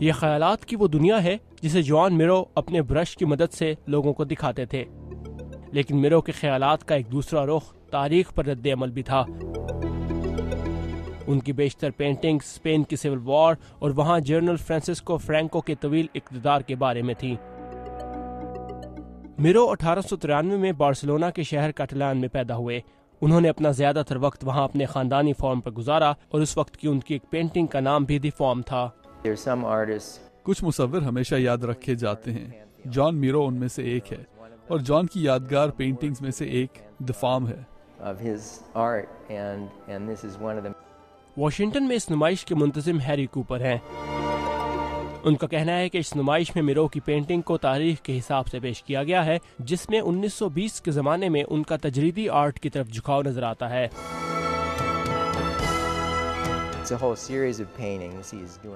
یہ خیالات کی وہ دنیا ہے جسے جوان میرو اپنے برش کی مدد سے لوگوں کو دکھاتے تھے، لیکن میرو کے خیالات کا ایک دوسرا رخ تاریخ پر رد عمل بھی تھا۔ ان کی بیشتر پینٹنگز اسپین کی سول وار اور وہاں جنرل فرانسسکو فرینکو کے طویل اقتدار کے بارے میں تھیں۔ میرو 1893 میں بارسلونا کے شہر کاٹلان میں پیدا ہوئے۔ انہوں نے اپنا زیادہ تر وقت وہاں اپنے خاندانی فارم پر گزارا اور اس وقت کی ان کی ایک پینٹنگ کا نام بھی دی فارم تھا۔ کچھ مصور ہمیشہ یاد رکھے جاتے ہیں، جان میرو ان میں سے ایک ہے، اور جان کی یادگار پینٹنگز میں سے ایک دی فارم ہے۔ واشنگٹن میں اس نمائش کے منتظم ہیری کوپر ہیں۔ ان کا کہنا ہے کہ اس نمائش میں میرو کی پینٹنگ کو تاریخ کے حساب سے پیش کیا گیا ہے، جس میں 1920 کے زمانے میں ان کا تجریدی آرٹ کی طرف جھکاؤ نظر آتا ہے۔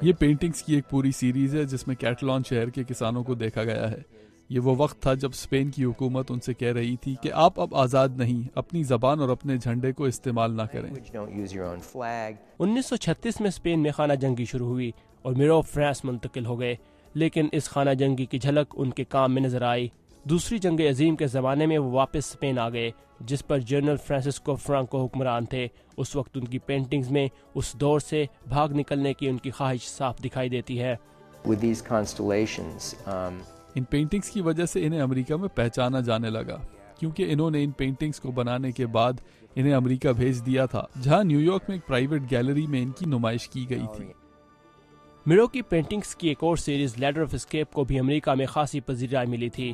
یہ پینٹنگز کی ایک پوری سیریز ہے جس میں کیٹلان شہر کے کسانوں کو دیکھا گیا ہے۔ یہ وہ وقت تھا جب اسپین کی حکومت ان سے کہہ رہی تھی کہ آپ اب آزاد نہیں، اپنی زبان اور اپنے جھنڈے کو استعمال نہ کریں۔ 1936 میں اسپین میں خانہ جنگی شروع ہوئی اور میرو فرانس منتقل ہو گئے، لیکن اس خانہ جنگی کی جھلک ان کے کام میں نظر آئی۔ دوسری جنگ عظیم کے زمانے میں وہ واپس اسپین آ گئے، جس پر جنرل فرانسسکو فرانکو حکمران تھے۔ اس وقت ان کی پینٹنگز میں اس دور سے بھاگ نکلنے کی ان کی خواہش صاف دکھائی دیتی ہے۔ ان پینٹنگز کی وجہ سے انہیں امریکہ میں پہچانا جانے لگا، کیونکہ انہوں نے ان پینٹنگز کو بنانے کے بعد انہیں امریکہ بھیج دیا تھا، جہاں نیو یارک میں ایک پرائیویٹ گیلری میں ان کی نمائش کی گئی تھی۔ میرو کی پینٹنگز کی ایک اور سیریز لیڈر آف اسکیپ کو بھی امریکہ میں خاصی پذیرائی ملی تھی۔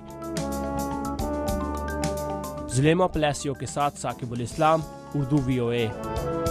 زلیما پلاسیو کے ساتھ ثاقب الاسلام، اردو VOA۔